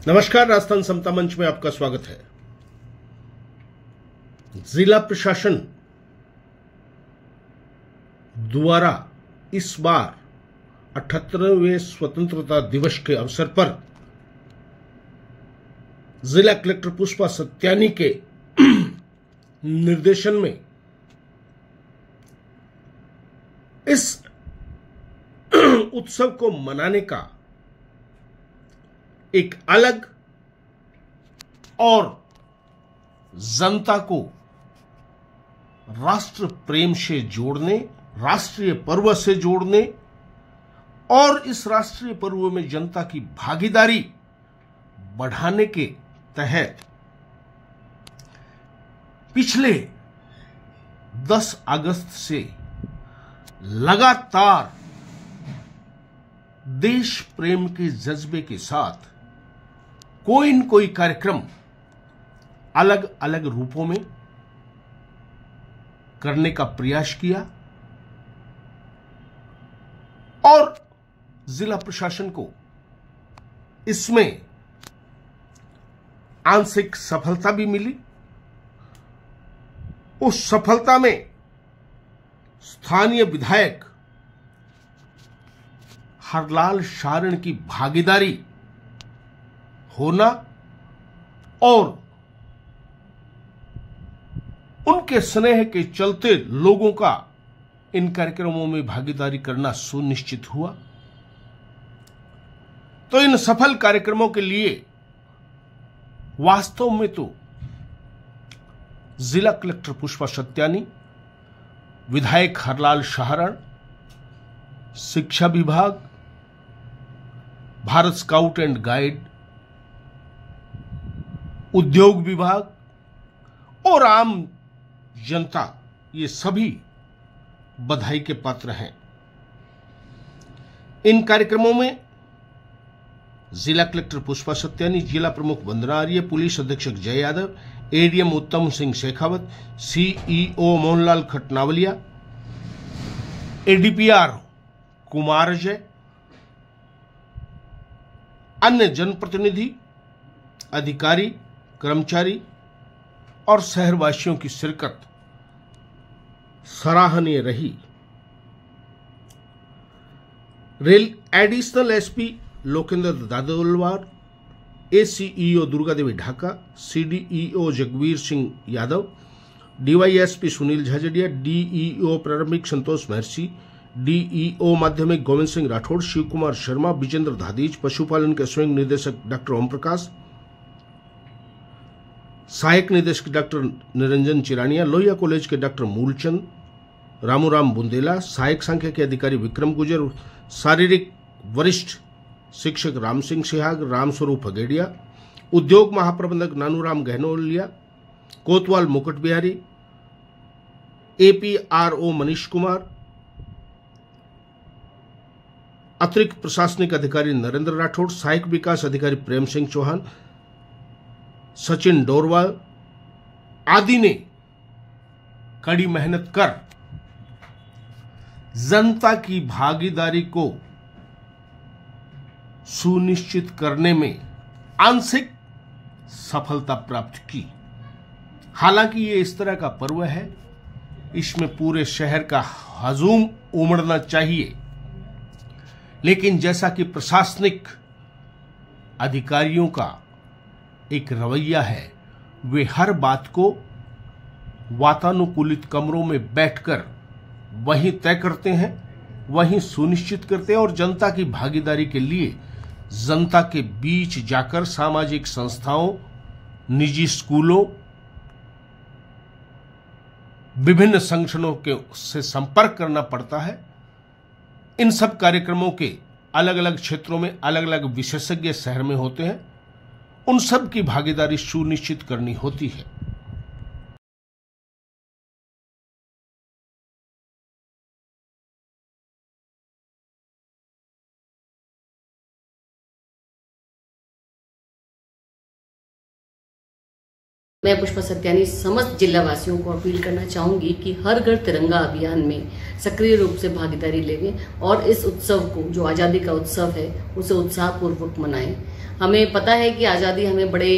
नमस्कार, राजस्थान समता मंच में आपका स्वागत है। जिला प्रशासन द्वारा इस बार 78वें स्वतंत्रता दिवस के अवसर पर जिला कलेक्टर पुष्पा सत्यानी के निर्देशन में इस उत्सव को मनाने का एक अलग और जनता को राष्ट्र प्रेम से जोड़ने, राष्ट्रीय पर्व से जोड़ने और इस राष्ट्रीय पर्व में जनता की भागीदारी बढ़ाने के तहत पिछले 10 अगस्त से लगातार देश प्रेम के जज्बे के साथ कोई न कोई कार्यक्रम अलग अलग रूपों में करने का प्रयास किया और जिला प्रशासन को इसमें आंशिक सफलता भी मिली। उस सफलता में स्थानीय विधायक हरलाल शारण की भागीदारी होना और उनके स्नेह के चलते लोगों का इन कार्यक्रमों में भागीदारी करना सुनिश्चित हुआ। तो इन सफल कार्यक्रमों के लिए वास्तव में तो जिला कलेक्टर पुष्पा सत्यानी, विधायक हरलाल शारण, शिक्षा विभाग, भारत स्काउट एंड गाइड, उद्योग विभाग और आम जनता, ये सभी बधाई के पात्र हैं। इन कार्यक्रमों में जिला कलेक्टर पुष्पा सत्यानी, जिला प्रमुख वंदना आर्य, पुलिस अधीक्षक जय यादव, एडीएम उत्तम सिंह शेखावत, सीईओ मोहनलाल खटनावलिया, एडीपीआर कुमार जय, अन्य जनप्रतिनिधि, अधिकारी, कर्मचारी और शहरवासियों की शिरकत सराहनीय रही। Rail additional SP Lokendra Dadolwar, ACEO Durga Devi Dhaka, CDEO Jagveer Singh Yadav, DYSP Sunil Jhajharia, DEO प्रारंभिक संतोष महर्षि, डीईओ माध्यमिक गोविंद सिंह राठौड़, शिव कुमार शर्मा, विजेंद्र धादीज, पशुपालन के स्वयं निदेशक डॉक्टर ओम प्रकाश, सहायक निदेशक डॉक्टर निरंजन चिरानिया, लोहिया कॉलेज के डॉक्टर मूलचंद, रामूराम बुंदेला, सहायक सांख्यिकी अधिकारी विक्रम गुजर, शारीरिक वरिष्ठ शिक्षक राम सिंह सिहाग, रामस्वरूप फगेड़िया, उद्योग महाप्रबंधक नानूराम गहनोलिया, कोतवाल मुकुट बिहारी, एपीआरओ मनीष कुमार, अतिरिक्त प्रशासनिक अधिकारी नरेंद्र राठौड़, सहायक विकास अधिकारी प्रेम सिंह चौहान, सचिन डोरवाल आदि ने कड़ी मेहनत कर जनता की भागीदारी को सुनिश्चित करने में आंशिक सफलता प्राप्त की। हालांकि ये इस तरह का पर्व है, इसमें पूरे शहर का हजूम उमड़ना चाहिए, लेकिन जैसा कि प्रशासनिक अधिकारियों का एक रवैया है, वे हर बात को वातानुकूलित कमरों में बैठकर वहीं तय करते हैं, वहीं सुनिश्चित करते हैं और जनता की भागीदारी के लिए जनता के बीच जाकर सामाजिक संस्थाओं, निजी स्कूलों, विभिन्न संगठनों के से संपर्क करना पड़ता है। इन सब कार्यक्रमों के अलग अलग क्षेत्रों में अलग अलग विशेषज्ञ शहर में होते हैं, उन सब की भागीदारी सुनिश्चित करनी होती है। मैं पुष्पा सत्यानी समस्त जिला वासियों को अपील करना चाहूंगी कि हर घर तिरंगा अभियान में सक्रिय रूप से भागीदारी लेंगे और इस उत्सव को, जो आज़ादी का उत्सव है, उसे उत्साहपूर्वक मनाएं। हमें पता है कि आज़ादी हमें बड़े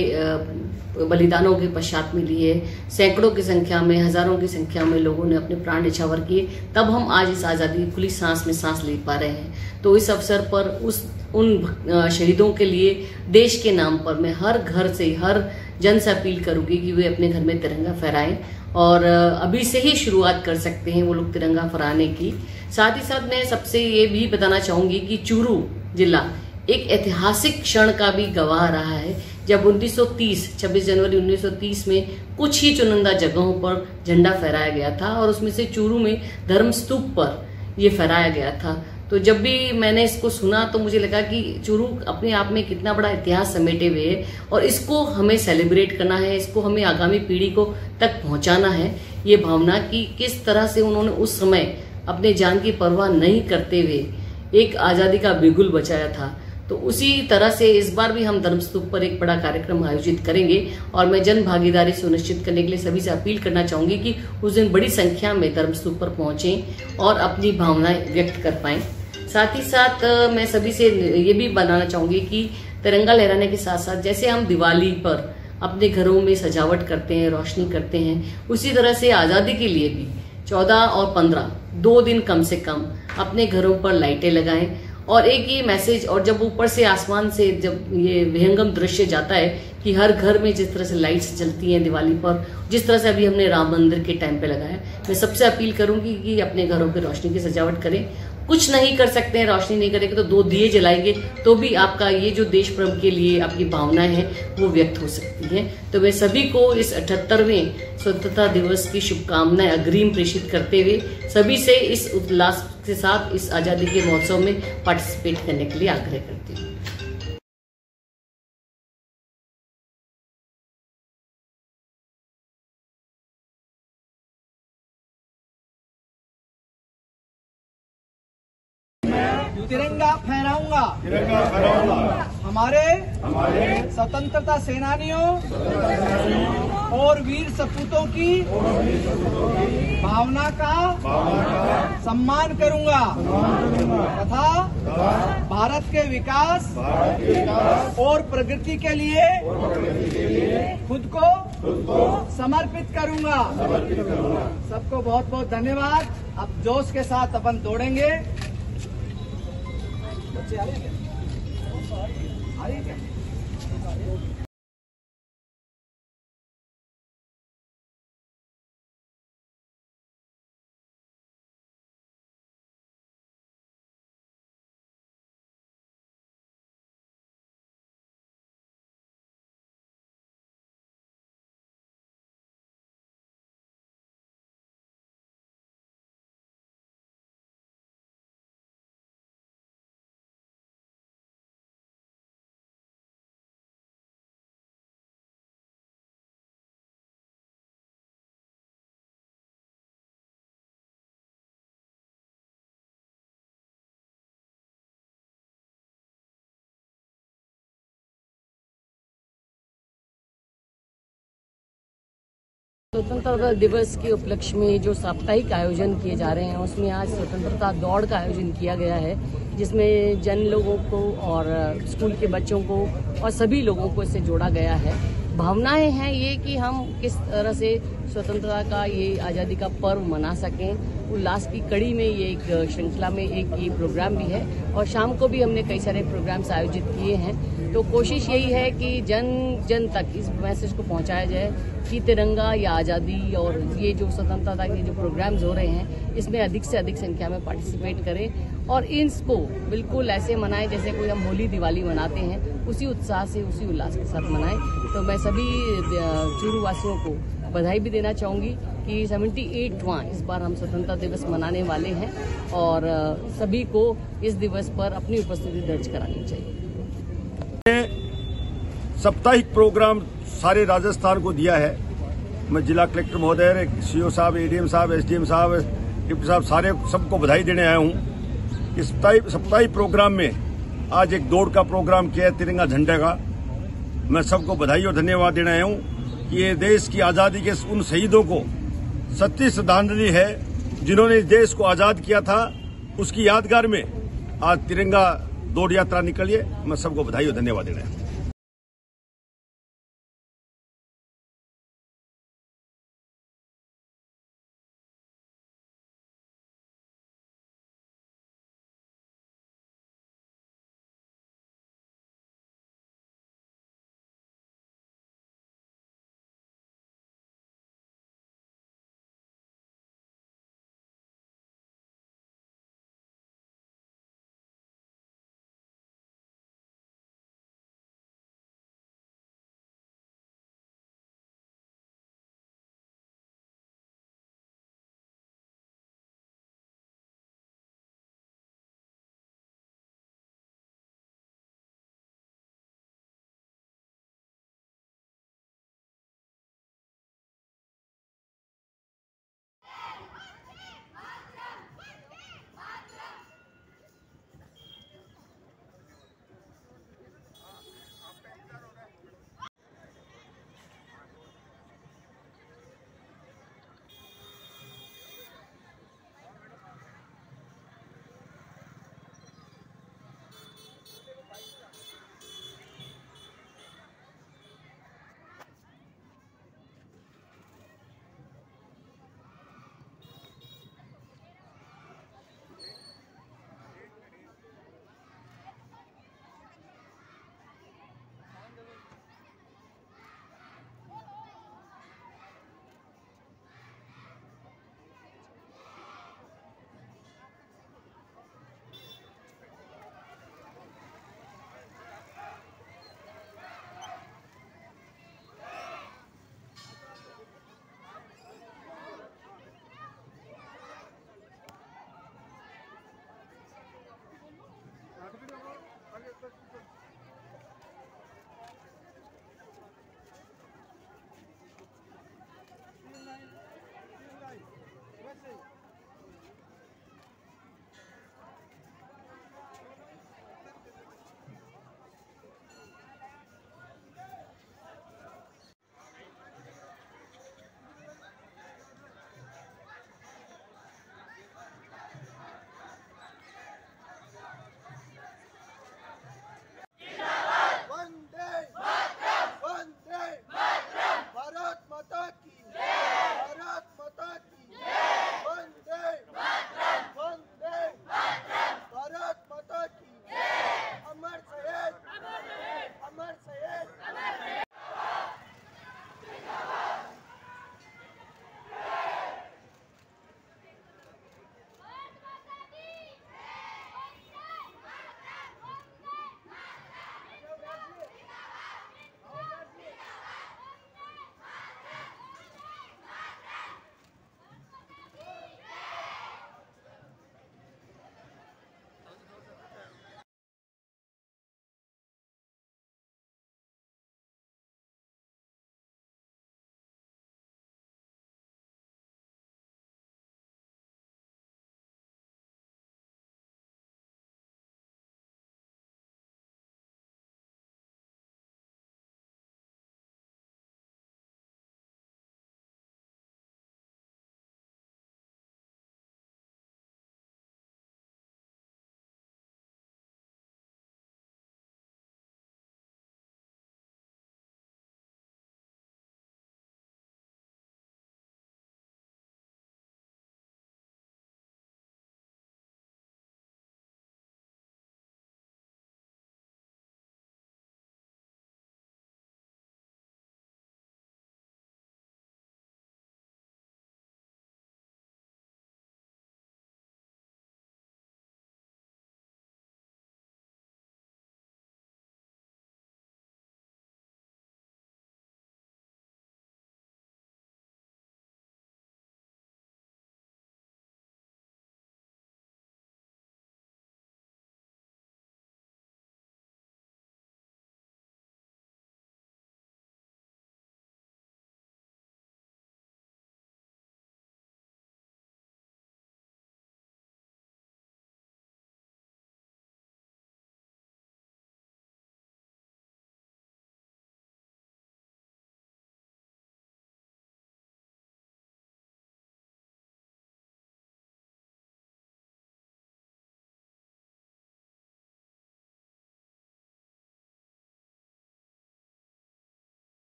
बलिदानों के पश्चात मिली है। सैकड़ों की संख्या में, हजारों की संख्या में लोगों ने अपने प्राण न्यौछावर किए, तब हम आज इस आज़ादी खुली सांस में सांस ले पा रहे हैं। तो इस अवसर पर उन शहीदों के लिए देश के नाम पर मैं हर घर से, हर जन से अपील करूंगी कि वे अपने घर में तिरंगा फहराएं और अभी से ही शुरुआत कर सकते हैं वो लोग तिरंगा फहराने की। साथ ही साथ मैं सबसे ये भी बताना चाहूंगी कि चूरू जिला एक ऐतिहासिक क्षण का भी गवाह रहा है, जब 26 जनवरी 1930 में कुछ ही चुनिंदा जगहों पर झंडा फहराया गया था और उसमें से चूरू में धर्म स्तूप पर यह फहराया गया था। तो जब भी मैंने इसको सुना तो मुझे लगा कि चूरू अपने आप में कितना बड़ा इतिहास समेटे हुए है और इसको हमें सेलिब्रेट करना है, इसको हमें आगामी पीढ़ी को तक पहुंचाना है। ये भावना कि किस तरह से उन्होंने उस समय अपने जान की परवाह नहीं करते हुए एक आजादी का बिगुल बचाया था। तो उसी तरह से इस बार भी हम धर्मस्तूप पर एक बड़ा कार्यक्रम आयोजित करेंगे और मैं जन भागीदारी सुनिश्चित करने के लिए सभी से अपील करना चाहूंगी कि उस दिन बड़ी संख्या में धर्मस्तूप पर पहुंचें और अपनी भावनाएं व्यक्त कर पाएं। साथ ही साथ मैं सभी से ये भी बताना चाहूंगी कि तिरंगा लहराने के साथ साथ जैसे हम दिवाली पर अपने घरों में सजावट करते हैं, रोशनी करते हैं, उसी तरह से आजादी के लिए भी 14 और 15 2 दिन कम से कम अपने घरों पर लाइटें लगाएं। और एक ये मैसेज, और जब ऊपर से आसमान से जब ये विहंगम दृश्य जाता है कि हर घर में जिस तरह से लाइट्स जलती हैं दिवाली पर, जिस तरह से अभी हमने राम मंदिर के टाइम पे लगाया, मैं सबसे अपील करूंगी कि अपने घरों पे रोशनी की सजावट करें। कुछ नहीं कर सकते हैं, रोशनी नहीं करेंगे तो 2 दिए जलाएंगे तो भी आपका ये जो देश प्रेम के लिए आपकी भावनाएं हैं वो व्यक्त हो सकती हैं। तो मैं सभी को इस 78वें स्वतंत्रता दिवस की शुभकामनाएं अग्रिम प्रेषित करते हुए सभी से इस उल्लास के साथ इस आजादी के महोत्सव में पार्टिसिपेट करने के लिए आग्रह करती हूँ। तिरंगा फहराऊंगा, हमारे स्वतंत्रता सेनानियों और वीर सपूतों की भावना का सम्मान करूंगा तथा भारत के विकास और प्रगति के लिए खुद को समर्पित करूंगा। सबको बहुत बहुत धन्यवाद। अब जोश के साथ अपन दौड़ेंगे। स्वतंत्रता दिवस के उपलक्ष्य में जो साप्ताहिक आयोजन किए जा रहे हैं उसमें आज स्वतंत्रता दौड़ का आयोजन किया गया है, जिसमें जन लोगों को और स्कूल के बच्चों को और सभी लोगों को इससे जोड़ा गया है। भावनाएं हैं ये कि हम किस तरह से स्वतंत्रता का, ये आज़ादी का पर्व मना सकें। उल्लास की कड़ी में ये एक श्रृंखला में एक ये प्रोग्राम भी है और शाम को भी हमने कई सारे प्रोग्राम्स आयोजित किए हैं। तो कोशिश यही है कि जन जन तक इस मैसेज को पहुंचाया जाए कि तिरंगा या आज़ादी और ये जो स्वतंत्रता के जो प्रोग्राम्स हो रहे हैं इसमें अधिक से अधिक संख्या में पार्टिसिपेट करें और इसको बिल्कुल ऐसे मनाएं जैसे कोई हम होली दिवाली मनाते हैं, उसी उत्साह से, उसी उल्लास के साथ मनाएं। तो मैं सभी चूरू वासियों को बधाई भी देना चाहूंगी कि 78वां इस बार हम स्वतंत्रता दिवस मनाने वाले हैं और सभी को इस दिवस पर अपनी उपस्थिति दर्ज करानी चाहिए। साप्ताहिक प्रोग्राम सारे राजस्थान को दिया है। मैं जिला कलेक्टर महोदय, सीओ साहब, एडीएम साहब, एसडीएम साहब, डिप्टी साहब, सारे सबको बधाई देने आया हूं। इस साप्ताहिक प्रोग्राम में आज एक दौड़ का प्रोग्राम किया है तिरंगा झंडे का। मैं सबको बधाई और धन्यवाद देने आया हूं। कि ये देश की आजादी के उन शहीदों को सच्ची श्रद्धांजलि है जिन्होंने इस देश को आजाद किया था। उसकी यादगार में आज तिरंगा दौड़ यात्रा निकली है। मैं सबको बधाई और धन्यवाद दे रहा हूं।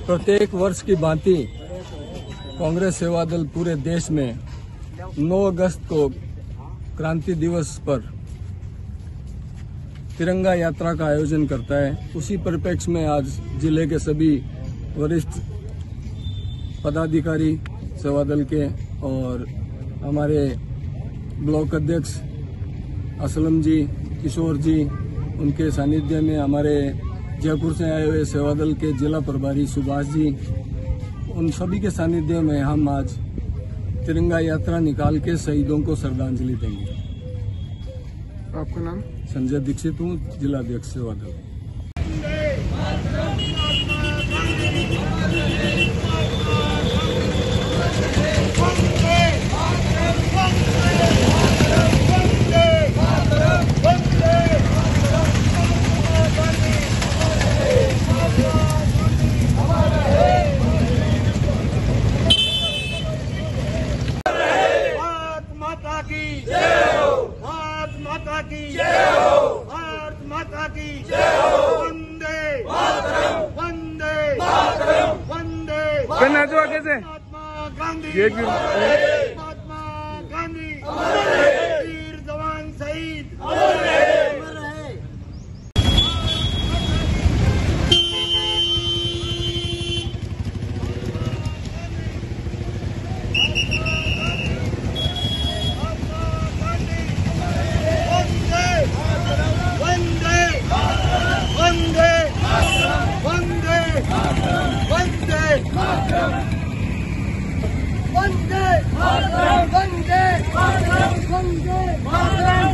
प्रत्येक वर्ष की भांति कांग्रेस सेवा दल पूरे देश में 9 अगस्त को क्रांति दिवस पर तिरंगा यात्रा का आयोजन करता है। उसी परिप्रेक्ष्य में आज जिले के सभी वरिष्ठ पदाधिकारी सेवा दल के और हमारे ब्लॉक अध्यक्ष असलम जी, किशोर जी, उनके सानिध्य में हमारे जयपुर से आए हुए सेवा दल के जिला प्रभारी सुभाष जी, उन सभी के सानिध्य में हम आज तिरंगा यात्रा निकाल के शहीदों को श्रद्धांजलि देंगे। आपका नाम? संजय दीक्षित हूँ, जिलाध्यक्ष सेवा दल। करना जो आगे से महात्मा गांधी वीर जवान शहीद अमर रहे। वंदे वंदे वंदे वंदे वंदे मातरम वंदे मातरम वंदे मातरम वंदे मातरम।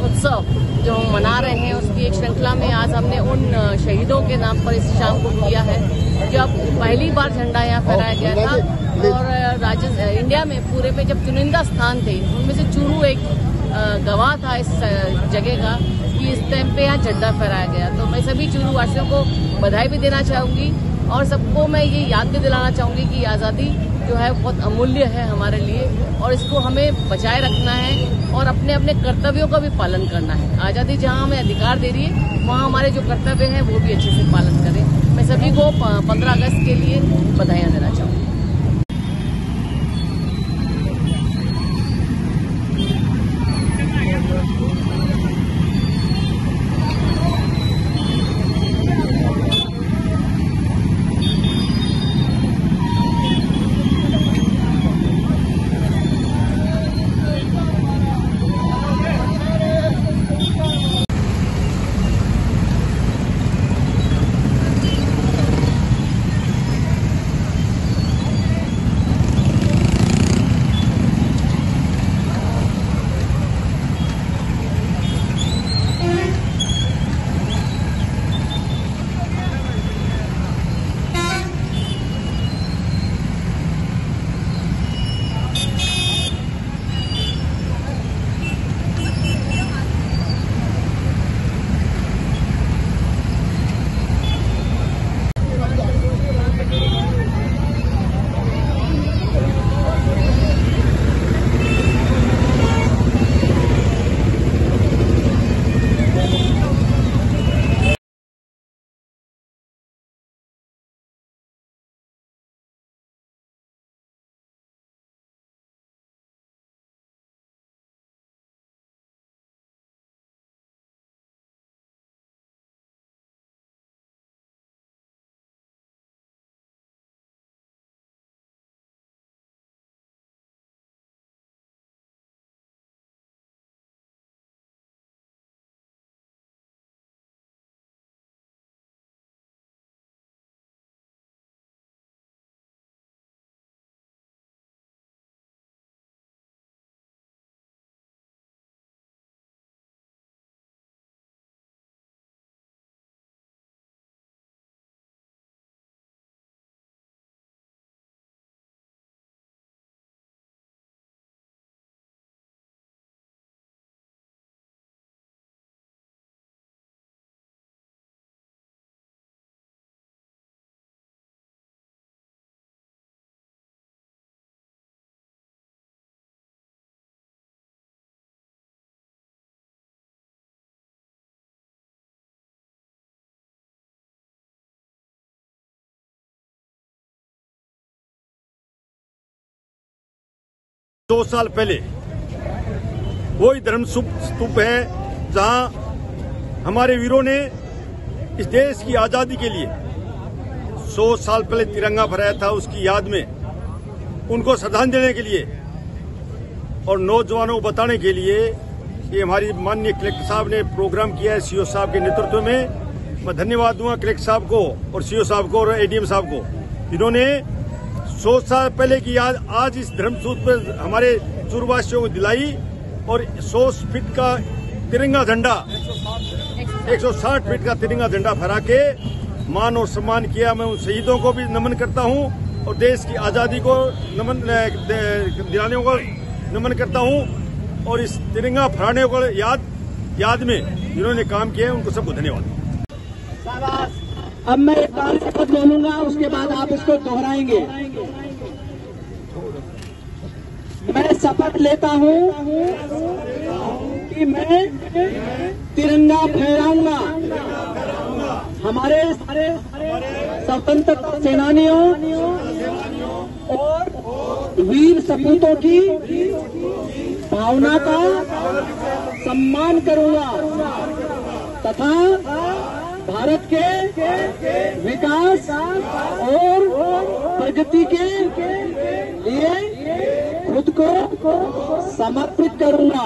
उत्सव जो हम मना रहे हैं उसकी एक श्रृंखला में आज हमने उन शहीदों के नाम पर इस शाम को किया है जब पहली बार झंडा यहाँ फहराया गया था और इंडिया में पूरे में जब चुनिंदा स्थान थे उनमें से चूरू एक गवाह था इस जगह का कि इस टाइम पे यहाँ झंडा फहराया गया। तो मैं सभी चूरू वासियों को बधाई भी देना चाहूँगी और सबको मैं ये याद भी दिलाना चाहूँगी कि आज़ादी जो है बहुत अमूल्य है हमारे लिए और इसको हमें बचाए रखना है और अपने अपने कर्तव्यों का भी पालन करना है। आज़ादी जहाँ हमें अधिकार दे रही है वहाँ हमारे जो कर्तव्य हैं वो भी अच्छे से पालन करें। मैं सभी को 15 अगस्त के लिए बधाइयाँ देना चाहूँगी। 2 साल पहले वही धर्म स्तूप है जहां हमारे वीरों ने इस देश की आजादी के लिए 100 साल पहले तिरंगा फहराया था। उसकी याद में उनको श्रद्धांजलि देने के लिए और नौजवानों को बताने के लिए ये हमारी माननीय कलेक्टर साहब ने प्रोग्राम किया है। सीओ साहब के नेतृत्व में मैं धन्यवाद दूंगा कलेक्टर साहब को और सीओ साहब को और एडीएम साहब को। इन्होंने 100 साल पहले की याद आज इस धर्मसूत्र पर हमारे चूरवासियों को दिलाई और 100 फीट का तिरंगा झंडा 160 फीट का तिरंगा झंडा फहरा के मान और सम्मान किया। मैं उन शहीदों को भी नमन करता हूं और देश की आजादी को नमन दिलाने को नमन करता हूं और इस तिरंगा फहराने को याद में जिन्होंने काम किया है उनको सबको धन्यवाद। अब मैं एक बार शपथ ले लूंगा, उसके बाद आप इसको दोहराएंगे। मैं शपथ लेता हूं कि मैं तिरंगा फहराऊंगा। हमारे स्वतंत्रता सेनानियों और वीर सपूतों की भावना का सम्मान करूंगा तथा भारत के विकास और प्रगति के लिए खुद को समर्पित करूंगा।